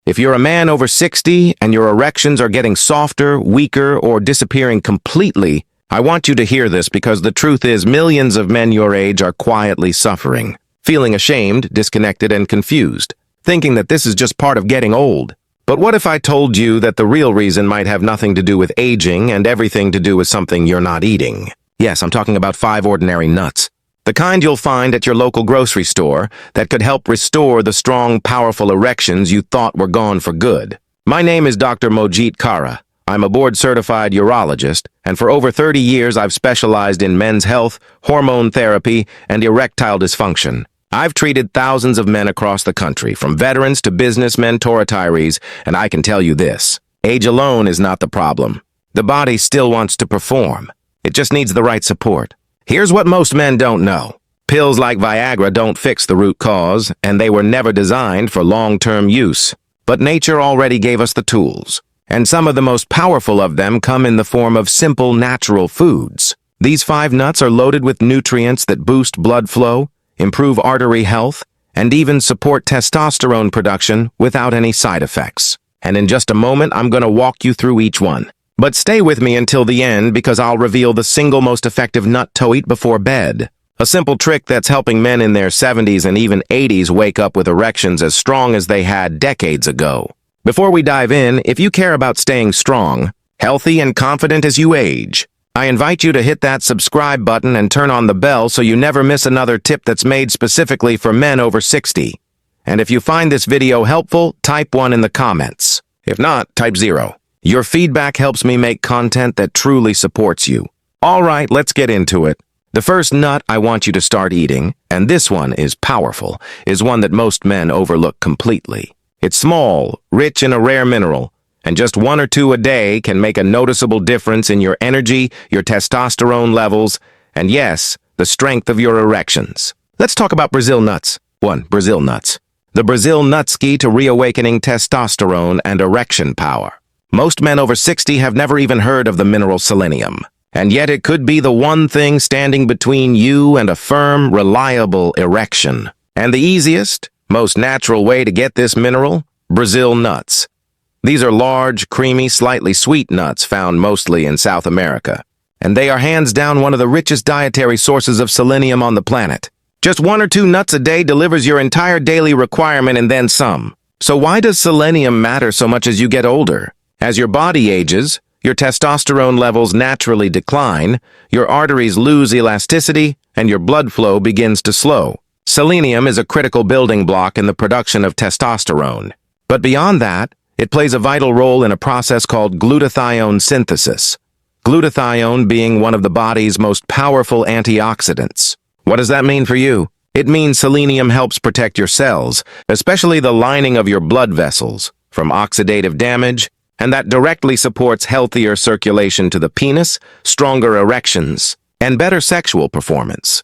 If you're a man over 60 and your erections are getting softer, weaker, or disappearing completely, I want you to hear this because the truth is millions of men your age are quietly suffering, feeling ashamed, disconnected, and confused, thinking that this is just part of getting old. But what if I told you that the real reason might have nothing to do with aging and everything to do with something you're not eating? Yes, I'm talking about 5 ordinary nuts. The kind you'll find at your local grocery store that could help restore the strong, powerful erections you thought were gone for good. My name is Dr. Mojit Kara. I'm a board-certified urologist, and for over 30 years I've specialized in men's health, hormone therapy, and erectile dysfunction. I've treated thousands of men across the country, from veterans to businessmen to retirees, and I can tell you this: age alone is not the problem. The body still wants to perform. It just needs the right support. Here's what most men don't know. Pills like Viagra don't fix the root cause, and they were never designed for long-term use. But nature already gave us the tools, and some of the most powerful of them come in the form of simple, natural foods. These 5 nuts are loaded with nutrients that boost blood flow, improve artery health, and even support testosterone production without any side effects. And in just a moment, I'm going to walk you through each one. But stay with me until the end because I'll reveal the single most effective nut to eat before bed. A simple trick that's helping men in their 70s and even 80s wake up with erections as strong as they had decades ago. Before we dive in, if you care about staying strong, healthy, and confident as you age, I invite you to hit that subscribe button and turn on the bell so you never miss another tip that's made specifically for men over 60. And if you find this video helpful, type 1 in the comments. If not, type 0. Your feedback helps me make content that truly supports you. All right, let's get into it. The first nut I want you to start eating, and this one is powerful, is one that most men overlook completely. It's small, rich in a rare mineral, and just 1 or 2 a day can make a noticeable difference in your energy, your testosterone levels, and yes, the strength of your erections. Let's talk about Brazil nuts. 1. Brazil nuts. The Brazil nut's key to reawakening testosterone and erection power. Most men over 60 have never even heard of the mineral selenium, and yet it could be the one thing standing between you and a firm, reliable erection. And the easiest, most natural way to get this mineral? Brazil nuts. These are large, creamy, slightly sweet nuts found mostly in South America, and they are hands down one of the richest dietary sources of selenium on the planet. Just 1 or 2 nuts a day delivers your entire daily requirement and then some. So why does selenium matter so much as you get older? As your body ages, your testosterone levels naturally decline, your arteries lose elasticity, and your blood flow begins to slow. Selenium is a critical building block in the production of testosterone. But beyond that, it plays a vital role in a process called glutathione synthesis. Glutathione being one of the body's most powerful antioxidants. What does that mean for you? It means selenium helps protect your cells, especially the lining of your blood vessels, from oxidative damage, and that directly supports healthier circulation to the penis, stronger erections, and better sexual performance.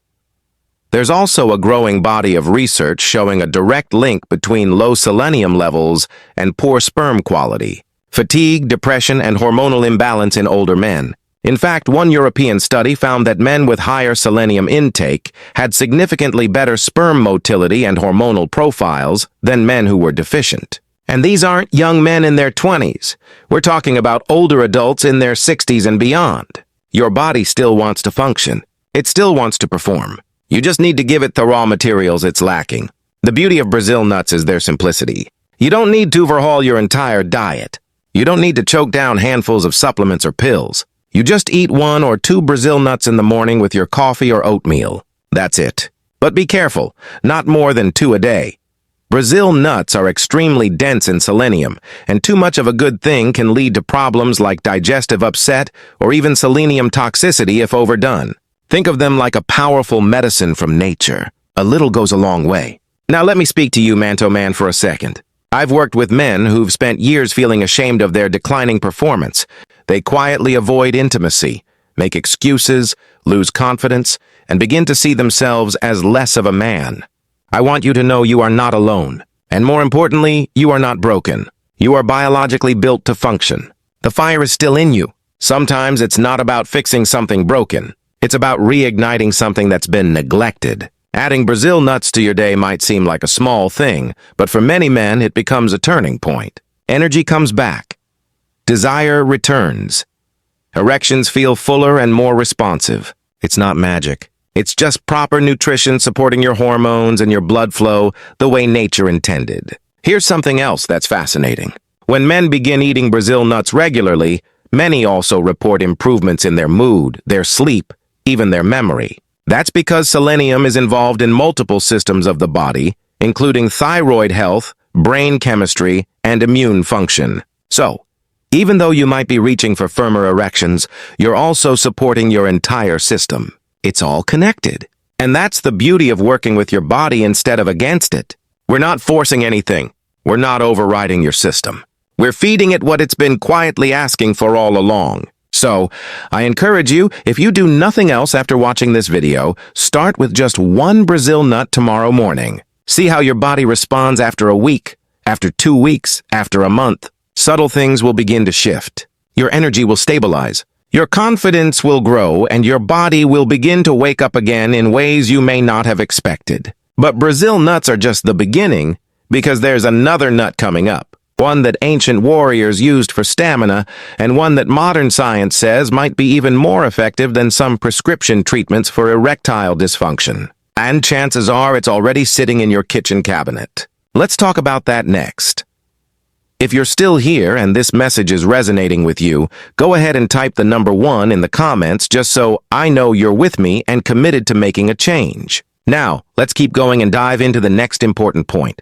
There's also a growing body of research showing a direct link between low selenium levels and poor sperm quality, fatigue, depression, and hormonal imbalance in older men. In fact, one European study found that men with higher selenium intake had significantly better sperm motility and hormonal profiles than men who were deficient. And these aren't young men in their 20s. We're talking about older adults in their 60s and beyond. Your body still wants to function. It still wants to perform. You just need to give it the raw materials it's lacking. The beauty of Brazil nuts is their simplicity. You don't need to overhaul your entire diet. You don't need to choke down handfuls of supplements or pills. You just eat 1 or 2 Brazil nuts in the morning with your coffee or oatmeal. That's it. But be careful, not more than 2 a day. Brazil nuts are extremely dense in selenium, and too much of a good thing can lead to problems like digestive upset or even selenium toxicity if overdone. Think of them like a powerful medicine from nature. A little goes a long way. Now let me speak to you, Manto Man, for a second. I've worked with men who've spent years feeling ashamed of their declining performance. They quietly avoid intimacy, make excuses, lose confidence, and begin to see themselves as less of a man. I want you to know you are not alone. And more importantly, you are not broken. You are biologically built to function. The fire is still in you. Sometimes it's not about fixing something broken. It's about reigniting something that's been neglected. Adding Brazil nuts to your day might seem like a small thing, but for many men, it becomes a turning point. Energy comes back. Desire returns. Erections feel fuller and more responsive. It's not magic. It's just proper nutrition supporting your hormones and your blood flow the way nature intended. Here's something else that's fascinating. When men begin eating Brazil nuts regularly, many also report improvements in their mood, their sleep, even their memory. That's because selenium is involved in multiple systems of the body, including thyroid health, brain chemistry, and immune function. So, even though you might be reaching for firmer erections, you're also supporting your entire system. It's all connected. And that's the beauty of working with your body instead of against it. We're not forcing anything. We're not overriding your system. We're feeding it what it's been quietly asking for all along. So, I encourage you, if you do nothing else after watching this video, start with just one Brazil nut tomorrow morning. See how your body responds after a week, after 2 weeks, after a month. Subtle things will begin to shift. Your energy will stabilize. Your confidence will grow, and your body will begin to wake up again in ways you may not have expected. But Brazil nuts are just the beginning, because there's another nut coming up. One that ancient warriors used for stamina, and one that modern science says might be even more effective than some prescription treatments for erectile dysfunction. And chances are it's already sitting in your kitchen cabinet. Let's talk about that next. If you're still here and this message is resonating with you, go ahead and type the number 1 in the comments just so I know you're with me and committed to making a change. Now, let's keep going and dive into the next important point.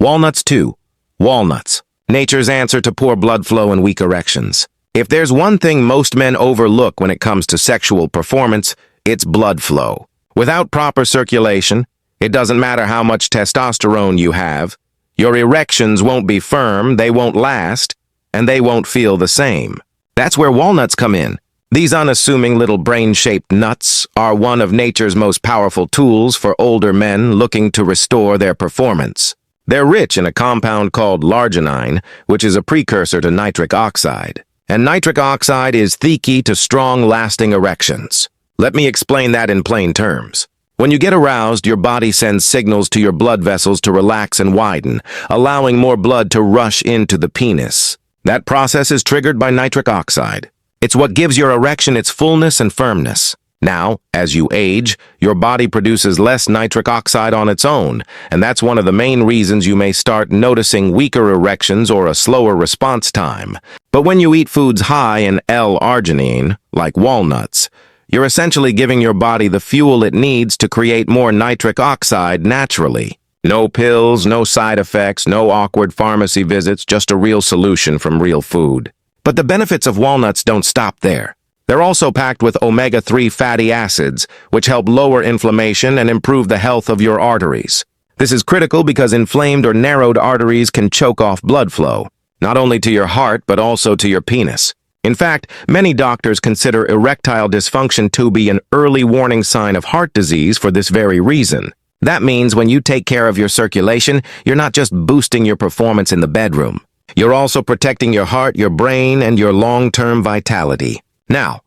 Walnuts 2. Walnuts. Nature's answer to poor blood flow and weak erections. If there's one thing most men overlook when it comes to sexual performance, it's blood flow. Without proper circulation, it doesn't matter how much testosterone you have, your erections won't be firm, they won't last, and they won't feel the same. That's where walnuts come in. These unassuming little brain-shaped nuts are one of nature's most powerful tools for older men looking to restore their performance. They're rich in a compound called larginine, which is a precursor to nitric oxide. And nitric oxide is the key to strong, lasting erections. Let me explain that in plain terms. When you get aroused, your body sends signals to your blood vessels to relax and widen, allowing more blood to rush into the penis. That process is triggered by nitric oxide. It's what gives your erection its fullness and firmness. Now, as you age, your body produces less nitric oxide on its own, and that's one of the main reasons you may start noticing weaker erections or a slower response time. But when you eat foods high in L-arginine, like walnuts, you're essentially giving your body the fuel it needs to create more nitric oxide naturally. No pills, no side effects, no awkward pharmacy visits, just a real solution from real food. But the benefits of walnuts don't stop there. They're also packed with omega-3 fatty acids, which help lower inflammation and improve the health of your arteries. This is critical because inflamed or narrowed arteries can choke off blood flow, not only to your heart but also to your penis. In fact, many doctors consider erectile dysfunction to be an early warning sign of heart disease for this very reason. That means when you take care of your circulation, you're not just boosting your performance in the bedroom. You're also protecting your heart, your brain, and your long-term vitality. Now,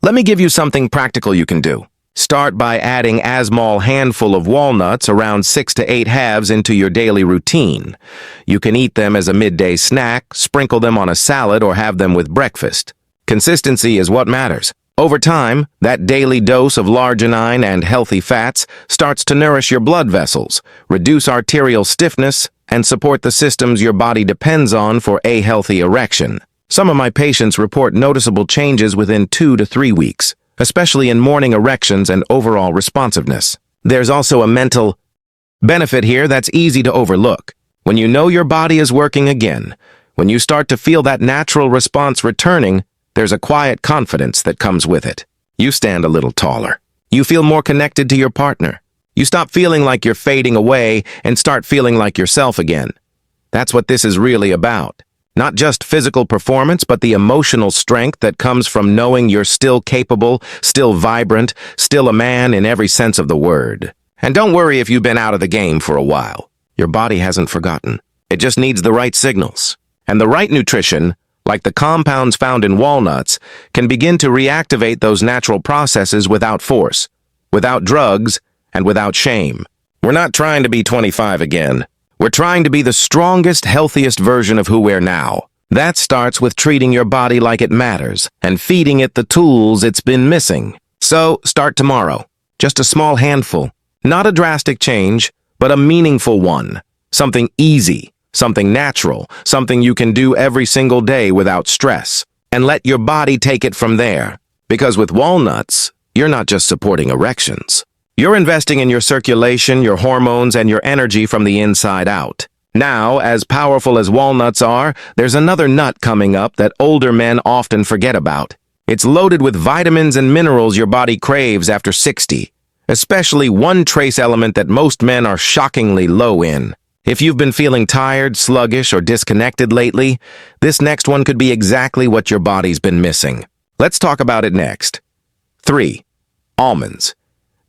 let me give you something practical you can do. Start by adding a small handful of walnuts, around 6 to 8 halves, into your daily routine. You can eat them as a midday snack, sprinkle them on a salad, or have them with breakfast. Consistency is what matters. Over time, that daily dose of larginine and healthy fats starts to nourish your blood vessels, reduce arterial stiffness, and support the systems your body depends on for a healthy erection. Some of my patients report noticeable changes within 2 to 3 weeks, especially in morning erections and overall responsiveness. There's also a mental benefit here that's easy to overlook. When you know your body is working again, when you start to feel that natural response returning, there's a quiet confidence that comes with it. You stand a little taller. You feel more connected to your partner. You stop feeling like you're fading away and start feeling like yourself again. That's what this is really about. Not just physical performance, but the emotional strength that comes from knowing you're still capable, still vibrant, still a man in every sense of the word. And don't worry if you've been out of the game for a while. Your body hasn't forgotten. It just needs the right signals. And the right nutrition, like the compounds found in walnuts, can begin to reactivate those natural processes without force, without drugs, and without shame. We're not trying to be 25 again. We're trying to be the strongest, healthiest version of who we're now. That starts with treating your body like it matters and feeding it the tools it's been missing. So, start tomorrow. Just a small handful. Not a drastic change, but a meaningful one. Something easy, something natural, something you can do every single day without stress. And let your body take it from there. Because with walnuts, you're not just supporting erections. You're investing in your circulation, your hormones, and your energy from the inside out. Now, as powerful as walnuts are, there's another nut coming up that older men often forget about. It's loaded with vitamins and minerals your body craves after 60, especially one trace element that most men are shockingly low in. If you've been feeling tired, sluggish, or disconnected lately, this next one could be exactly what your body's been missing. Let's talk about it next. 3. Almonds.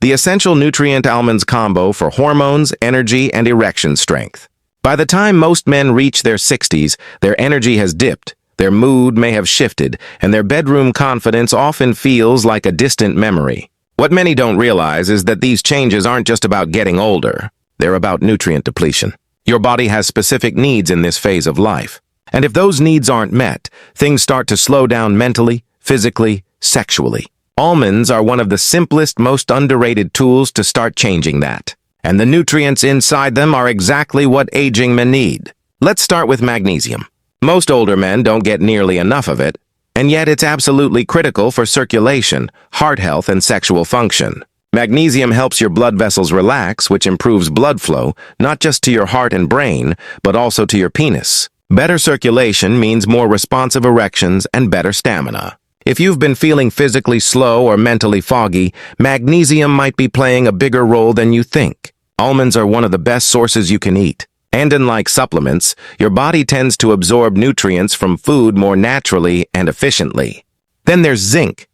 The essential nutrient almonds combo for hormones, energy, and erection strength. By the time most men reach their 60s, their energy has dipped, their mood may have shifted, and their bedroom confidence often feels like a distant memory. What many don't realize is that these changes aren't just about getting older. They're about nutrient depletion. Your body has specific needs in this phase of life. And if those needs aren't met, things start to slow down mentally, physically, sexually. Almonds are one of the simplest, most underrated tools to start changing that. And the nutrients inside them are exactly what aging men need. Let's start with magnesium. Most older men don't get nearly enough of it, and yet it's absolutely critical for circulation, heart health, and sexual function. Magnesium helps your blood vessels relax, which improves blood flow, not just to your heart and brain, but also to your penis. Better circulation means more responsive erections and better stamina. If you've been feeling physically slow or mentally foggy, magnesium might be playing a bigger role than you think. Almonds are one of the best sources you can eat. And unlike supplements, your body tends to absorb nutrients from food more naturally and efficiently. Then there's zinc.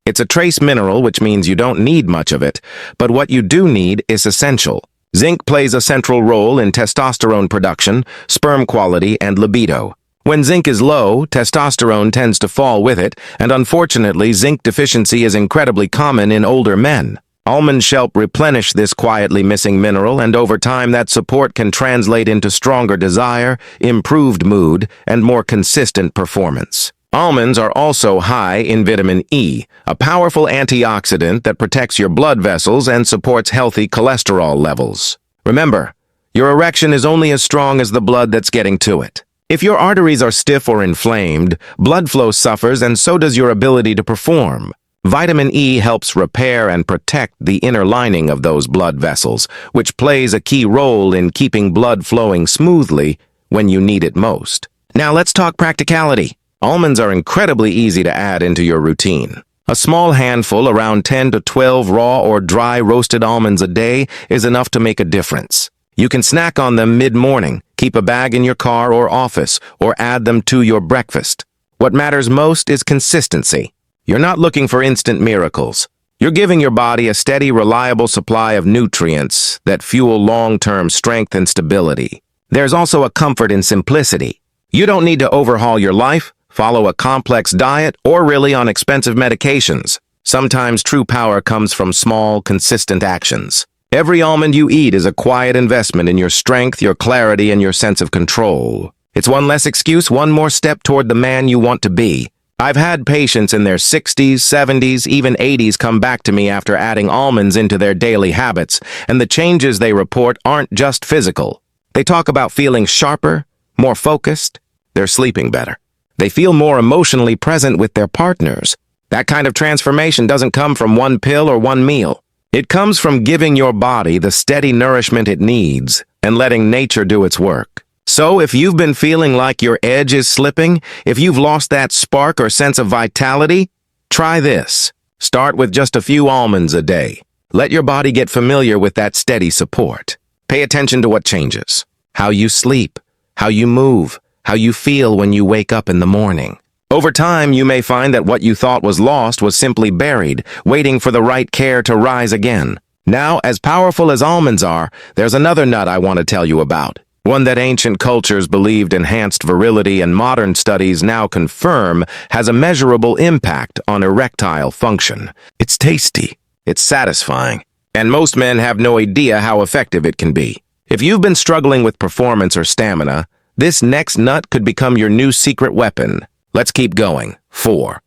It's a trace mineral, which means you don't need much of it, but what you do need is essential. Zinc plays a central role in testosterone production, sperm quality, and libido. When zinc is low, testosterone tends to fall with it, and unfortunately, zinc deficiency is incredibly common in older men. Almonds help replenish this quietly missing mineral, and over time that support can translate into stronger desire, improved mood, and more consistent performance. Almonds are also high in vitamin E, a powerful antioxidant that protects your blood vessels and supports healthy cholesterol levels. Remember, your erection is only as strong as the blood that's getting to it. If your arteries are stiff or inflamed, blood flow suffers and so does your ability to perform. Vitamin E helps repair and protect the inner lining of those blood vessels, which plays a key role in keeping blood flowing smoothly when you need it most. Now let's talk practicality. Almonds are incredibly easy to add into your routine. A small handful, around 10 to 12 raw or dry roasted almonds a day, is enough to make a difference. You can snack on them mid-morning, keep a bag in your car or office, or add them to your breakfast. What matters most is consistency. You're not looking for instant miracles. You're giving your body a steady, reliable supply of nutrients that fuel long-term strength and stability. There's also a comfort in simplicity. You don't need to overhaul your life, follow a complex diet, or rely on expensive medications. Sometimes true power comes from small, consistent actions. Every almond you eat is a quiet investment in your strength, your clarity, and your sense of control. It's one less excuse, one more step toward the man you want to be. I've had patients in their 60s, 70s, even 80s come back to me after adding almonds into their daily habits, and the changes they report aren't just physical. They talk about feeling sharper, more focused. They're sleeping better. They feel more emotionally present with their partners. That kind of transformation doesn't come from one pill or one meal. It comes from giving your body the steady nourishment it needs and letting nature do its work. So if you've been feeling like your edge is slipping, if you've lost that spark or sense of vitality, try this. Start with just a few almonds a day. Let your body get familiar with that steady support. Pay attention to what changes. How you sleep, how you move, how you feel when you wake up in the morning. Over time, you may find that what you thought was lost was simply buried, waiting for the right care to rise again. Now, as powerful as almonds are, there's another nut I want to tell you about. One that ancient cultures believed enhanced virility and modern studies now confirm has a measurable impact on erectile function. It's tasty, it's satisfying, and most men have no idea how effective it can be. If you've been struggling with performance or stamina, this next nut could become your new secret weapon. Let's keep going. 4.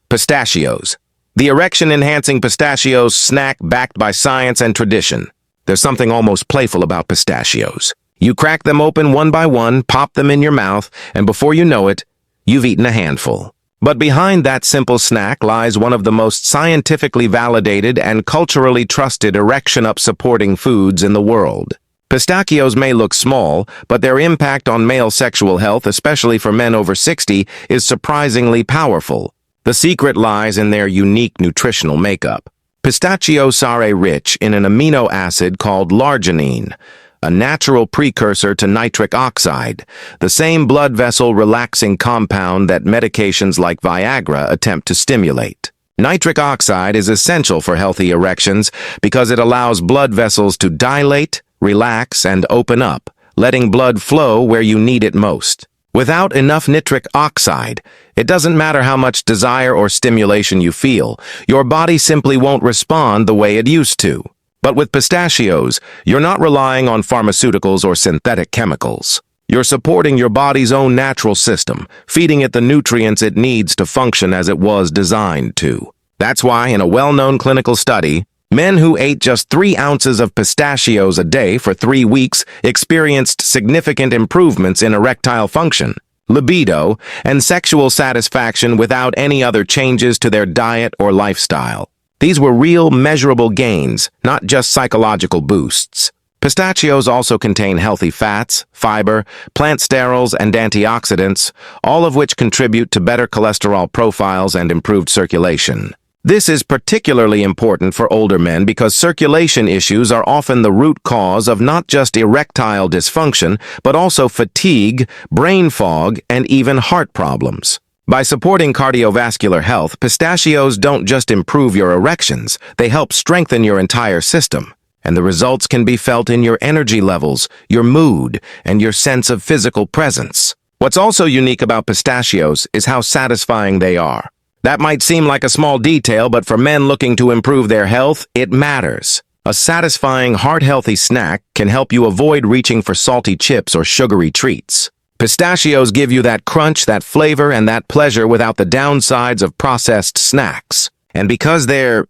Pistachios. The erection-enhancing pistachios snack backed by science and tradition. There's something almost playful about pistachios. You crack them open one by one, pop them in your mouth, and before you know it, you've eaten a handful. But behind that simple snack lies one of the most scientifically validated and culturally trusted erection-up supporting foods in the world. Pistachios may look small, but their impact on male sexual health, especially for men over 60, is surprisingly powerful. The secret lies in their unique nutritional makeup. Pistachios are rich in an amino acid called arginine, a natural precursor to nitric oxide, the same blood vessel relaxing compound that medications like Viagra attempt to stimulate. Nitric oxide is essential for healthy erections because it allows blood vessels to dilate, relax, and open up, letting blood flow where you need it most. Without enough nitric oxide, it doesn't matter how much desire or stimulation you feel, your body simply won't respond the way it used to. But with pistachios, you're not relying on pharmaceuticals or synthetic chemicals. You're supporting your body's own natural system, feeding it the nutrients it needs to function as it was designed to. That's why, in a well-known clinical study, men who ate just 3 ounces of pistachios a day for 3 weeks experienced significant improvements in erectile function, libido, and sexual satisfaction without any other changes to their diet or lifestyle. These were real, measurable gains, not just psychological boosts. Pistachios also contain healthy fats, fiber, plant sterols, and antioxidants, all of which contribute to better cholesterol profiles and improved circulation. This is particularly important for older men because circulation issues are often the root cause of not just erectile dysfunction, but also fatigue, brain fog, and even heart problems. By supporting cardiovascular health, pistachios don't just improve your erections, they help strengthen your entire system. And the results can be felt in your energy levels, your mood, and your sense of physical presence. What's also unique about pistachios is how satisfying they are. That might seem like a small detail, but for men looking to improve their health, it matters. A satisfying, heart-healthy snack can help you avoid reaching for salty chips or sugary treats. Pistachios give you that crunch, that flavor, and that pleasure without the downsides of processed snacks. And because they're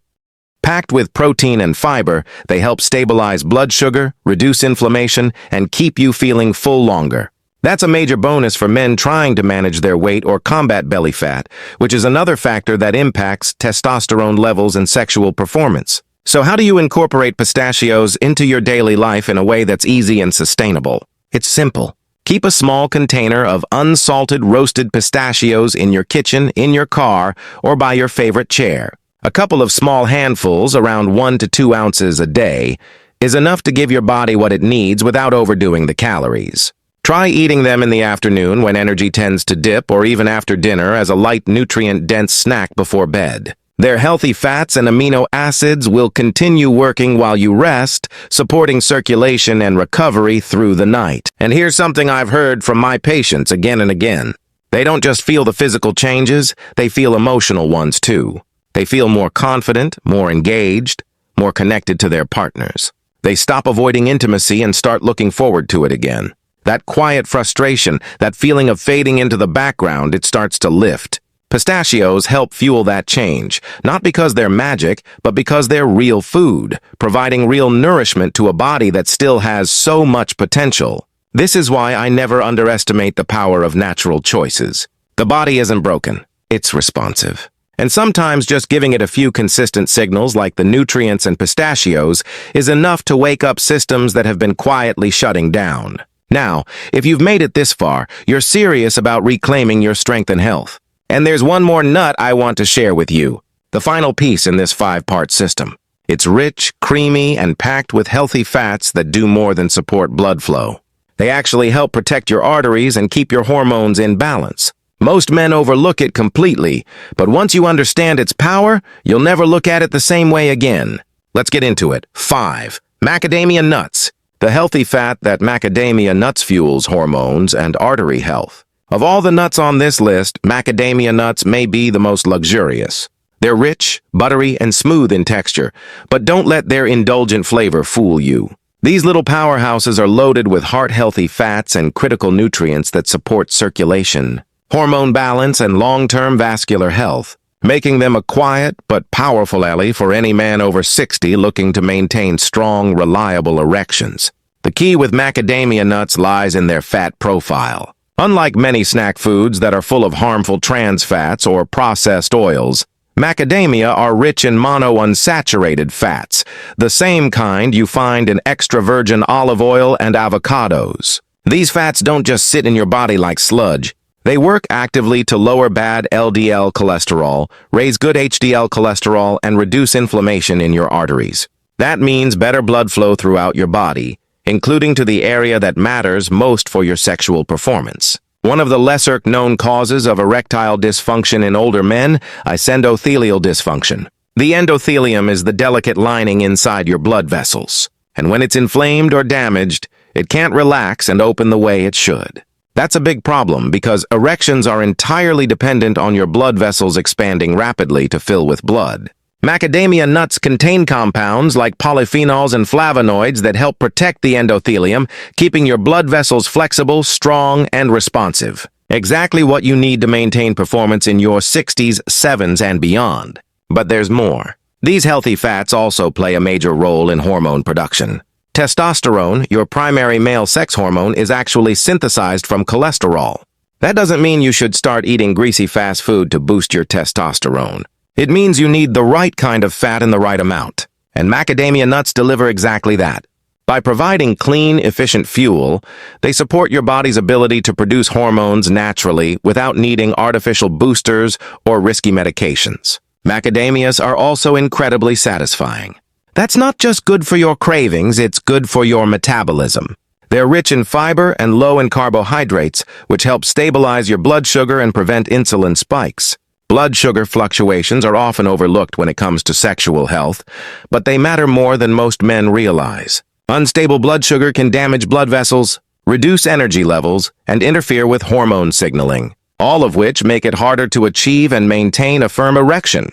packed with protein and fiber, they help stabilize blood sugar, reduce inflammation, and keep you feeling full longer. That's a major bonus for men trying to manage their weight or combat belly fat, which is another factor that impacts testosterone levels and sexual performance. So how do you incorporate pistachios into your daily life in a way that's easy and sustainable? It's simple. Keep a small container of unsalted roasted pistachios in your kitchen, in your car, or by your favorite chair. A couple of small handfuls, around 1 to 2 ounces a day, is enough to give your body what it needs without overdoing the calories. Try eating them in the afternoon when energy tends to dip, or even after dinner as a light nutrient-dense snack before bed. Their healthy fats and amino acids will continue working while you rest, supporting circulation and recovery through the night. And here's something I've heard from my patients again and again. They don't just feel the physical changes, they feel emotional ones too. They feel more confident, more engaged, more connected to their partners. They stop avoiding intimacy and start looking forward to it again. That quiet frustration, that feeling of fading into the background, it starts to lift. Pistachios help fuel that change, not because they're magic, but because they're real food, providing real nourishment to a body that still has so much potential. This is why I never underestimate the power of natural choices. The body isn't broken, it's responsive. And sometimes just giving it a few consistent signals like the nutrients and pistachios is enough to wake up systems that have been quietly shutting down. Now, if you've made it this far, you're serious about reclaiming your strength and health. And there's one more nut I want to share with you, the final piece in this 5-part system. It's rich, creamy, and packed with healthy fats that do more than support blood flow. They actually help protect your arteries and keep your hormones in balance. Most men overlook it completely, but once you understand its power, you'll never look at it the same way again. Let's get into it. 5. Macadamia nuts. The healthy fat that macadamia nuts fuels hormones and artery health. Of all the nuts on this list, macadamia nuts may be the most luxurious. They're rich, buttery, and smooth in texture, but don't let their indulgent flavor fool you. These little powerhouses are loaded with heart-healthy fats and critical nutrients that support circulation, hormone balance, and long-term vascular health, making them a quiet but powerful ally for any man over 60 looking to maintain strong, reliable erections. The key with macadamia nuts lies in their fat profile. Unlike many snack foods that are full of harmful trans fats or processed oils, macadamia are rich in monounsaturated fats, the same kind you find in extra virgin olive oil and avocados. These fats don't just sit in your body like sludge. They work actively to lower bad LDL cholesterol, raise good HDL cholesterol, and reduce inflammation in your arteries. That means better blood flow throughout your body, including to the area that matters most for your sexual performance. One of the lesser-known causes of erectile dysfunction in older men is endothelial dysfunction. The endothelium is the delicate lining inside your blood vessels, and when it's inflamed or damaged, it can't relax and open the way it should. That's a big problem because erections are entirely dependent on your blood vessels expanding rapidly to fill with blood. Macadamia nuts contain compounds like polyphenols and flavonoids that help protect the endothelium, keeping your blood vessels flexible, strong, and responsive. Exactly what you need to maintain performance in your 60s, 70s, and beyond. But there's more. These healthy fats also play a major role in hormone production. Testosterone, your primary male sex hormone, is actually synthesized from cholesterol. That doesn't mean you should start eating greasy fast food to boost your testosterone. It means you need the right kind of fat in the right amount, and macadamia nuts deliver exactly that. By providing clean, efficient fuel, they support your body's ability to produce hormones naturally without needing artificial boosters or risky medications. Macadamias are also incredibly satisfying. That's not just good for your cravings, it's good for your metabolism. They're rich in fiber and low in carbohydrates, which help stabilize your blood sugar and prevent insulin spikes. Blood sugar fluctuations are often overlooked when it comes to sexual health, but they matter more than most men realize. Unstable blood sugar can damage blood vessels, reduce energy levels, and interfere with hormone signaling, all of which make it harder to achieve and maintain a firm erection.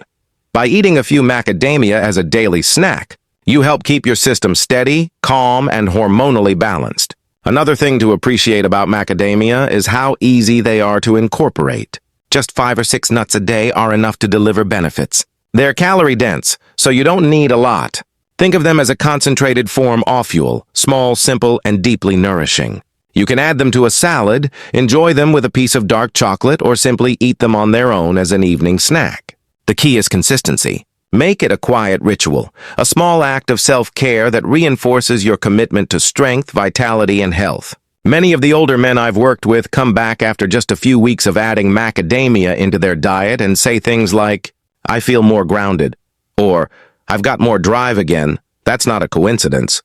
By eating a few macadamia as a daily snack, you help keep your system steady, calm, and hormonally balanced. Another thing to appreciate about macadamia is how easy they are to incorporate. Just 5 or 6 nuts a day are enough to deliver benefits. They're calorie-dense, so you don't need a lot. Think of them as a concentrated form off-fuel, small, simple, and deeply nourishing. You can add them to a salad, enjoy them with a piece of dark chocolate, or simply eat them on their own as an evening snack. The key is consistency. Make it a quiet ritual, a small act of self-care that reinforces your commitment to strength, vitality, and health. Many of the older men I've worked with come back after just a few weeks of adding macadamia into their diet and say things like, "I feel more grounded," or "I've got more drive again." That's not a coincidence.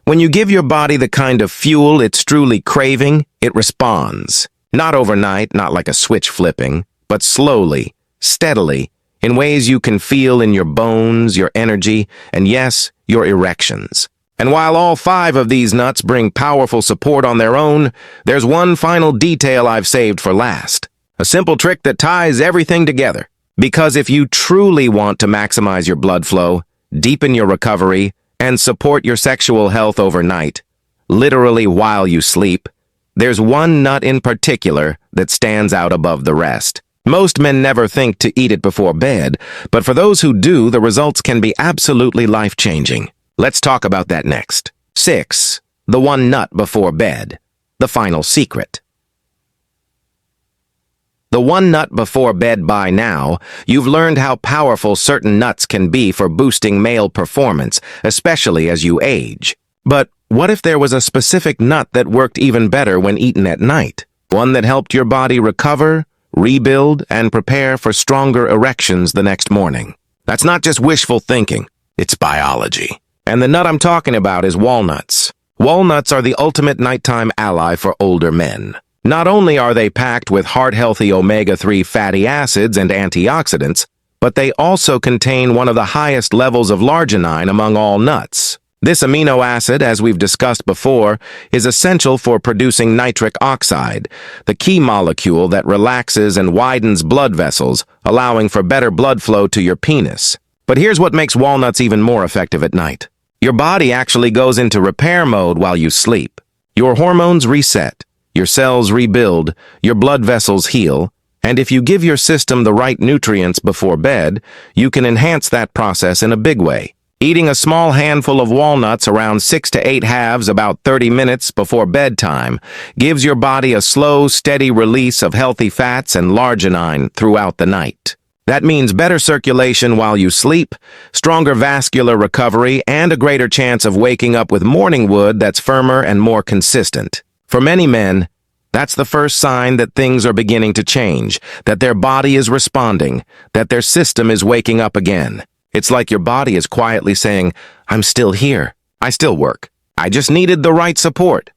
When you give your body the kind of fuel it's truly craving, it responds. Not overnight, not like a switch flipping, but slowly, steadily, in ways you can feel in your bones, your energy, and yes, your erections. And while all 5 of these nuts bring powerful support on their own, there's one final detail I've saved for last. A simple trick that ties everything together. Because if you truly want to maximize your blood flow, deepen your recovery, and support your sexual health overnight, literally while you sleep, there's one nut in particular that stands out above the rest. Most men never think to eat it before bed, but for those who do, the results can be absolutely life-changing. Let's talk about that next. 6. The one nut before bed. The final secret. The one nut before bed. By now, you've learned how powerful certain nuts can be for boosting male performance, especially as you age. But what if there was a specific nut that worked even better when eaten at night? One that helped your body recover, rebuild, and prepare for stronger erections the next morning. That's not just wishful thinking, it's biology. And the nut I'm talking about is walnuts. Walnuts are the ultimate nighttime ally for older men. Not only are they packed with heart-healthy omega-3 fatty acids and antioxidants, but they also contain one of the highest levels of larginine among all nuts. This amino acid, as we've discussed before, is essential for producing nitric oxide, the key molecule that relaxes and widens blood vessels, allowing for better blood flow to your penis. But here's what makes walnuts even more effective at night. Your body actually goes into repair mode while you sleep. Your hormones reset, your cells rebuild, your blood vessels heal, and if you give your system the right nutrients before bed, you can enhance that process in a big way. Eating a small handful of walnuts around 6 to 8 halves about 30 minutes before bedtime gives your body a slow, steady release of healthy fats and arginine throughout the night. That means better circulation while you sleep, stronger vascular recovery, and a greater chance of waking up with morning wood that's firmer and more consistent. For many men, that's the first sign that things are beginning to change, that their body is responding, that their system is waking up again. It's like your body is quietly saying, "I'm still here. I still work. I just needed the right support."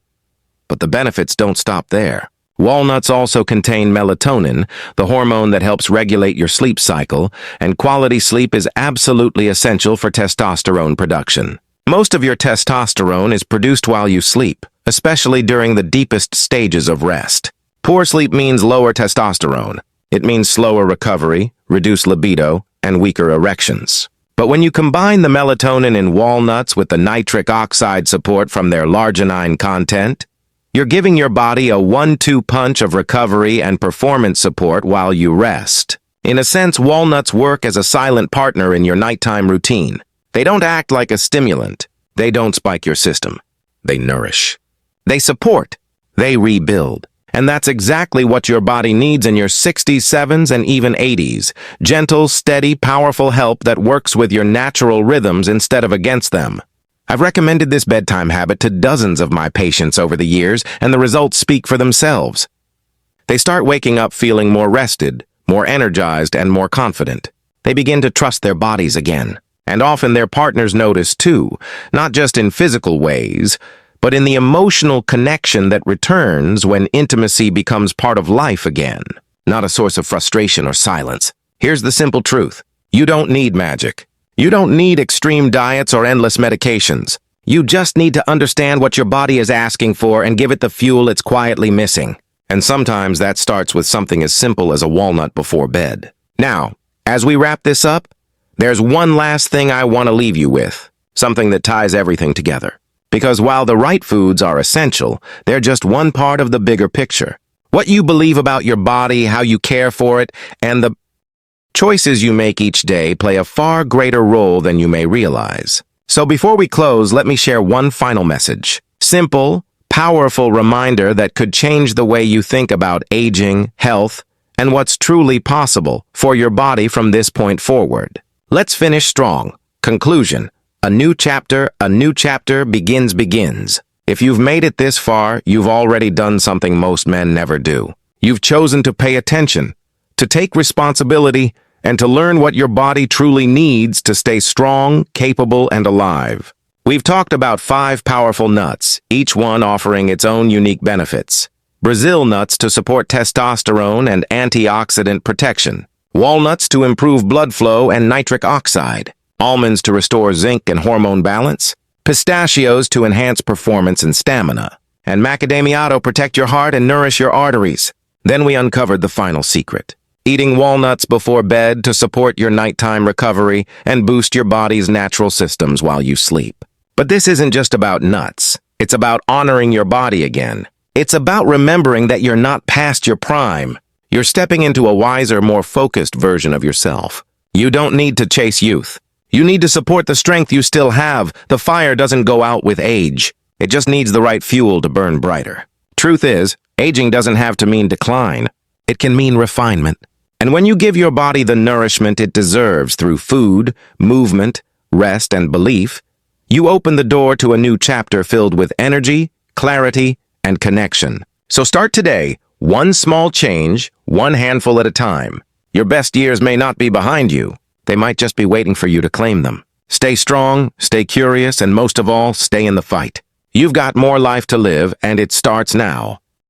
But the benefits don't stop there. Walnuts also contain melatonin, the hormone that helps regulate your sleep cycle, and quality sleep is absolutely essential for testosterone production. Most of your testosterone is produced while you sleep, especially during the deepest stages of rest. Poor sleep means lower testosterone. It means slower recovery, reduced libido, and weaker erections. But when you combine the melatonin in walnuts with the nitric oxide support from their arginine content, you're giving your body a 1-2 punch of recovery and performance support while you rest. In a sense, walnuts work as a silent partner in your nighttime routine. They don't act like a stimulant. They don't spike your system. They nourish. They support. They rebuild. And that's exactly what your body needs in your 60s, 70s, and even 80s. Gentle, steady, powerful help that works with your natural rhythms instead of against them. I've recommended this bedtime habit to dozens of my patients over the years, and the results speak for themselves. They start waking up feeling more rested, more energized, and more confident. They begin to trust their bodies again. And often their partners notice too, not just in physical ways, but in the emotional connection that returns when intimacy becomes part of life again, not a source of frustration or silence. Here's the simple truth. You don't need magic. You don't need extreme diets or endless medications. You just need to understand what your body is asking for and give it the fuel it's quietly missing. And sometimes that starts with something as simple as a walnut before bed. Now, as we wrap this up, there's one last thing I want to leave you with, something that ties everything together. Because while the right foods are essential, they're just one part of the bigger picture. What you believe about your body, how you care for it, and the choices you make each day play a far greater role than you may realize. So before we close, let me share one final message. Simple, powerful reminder that could change the way you think about aging, health, and what's truly possible for your body from this point forward. Let's finish strong. Conclusion. A new chapter begins. If you've made it this far, you've already done something most men never do. You've chosen to pay attention, to take responsibility, and to learn what your body truly needs to stay strong, capable, and alive. We've talked about 5 powerful nuts, each one offering its own unique benefits. Brazil nuts to support testosterone and antioxidant protection. Walnuts to improve blood flow and nitric oxide. Almonds to restore zinc and hormone balance. Pistachios to enhance performance and stamina. And Macadamia Nuts protect your heart and nourish your arteries. Then we uncovered the final secret. Eating walnuts before bed to support your nighttime recovery and boost your body's natural systems while you sleep. But this isn't just about nuts. It's about honoring your body again. It's about remembering that you're not past your prime. You're stepping into a wiser, more focused version of yourself. You don't need to chase youth. You need to support the strength you still have. The fire doesn't go out with age. It just needs the right fuel to burn brighter. Truth is, aging doesn't have to mean decline. It can mean refinement. And when you give your body the nourishment it deserves through food, movement, rest, and belief, you open the door to a new chapter filled with energy, clarity, and connection. So start today, one small change, one handful at a time. Your best years may not be behind you. They might just be waiting for you to claim them. Stay strong, stay curious, and most of all, stay in the fight. You've got more life to live, and it starts now.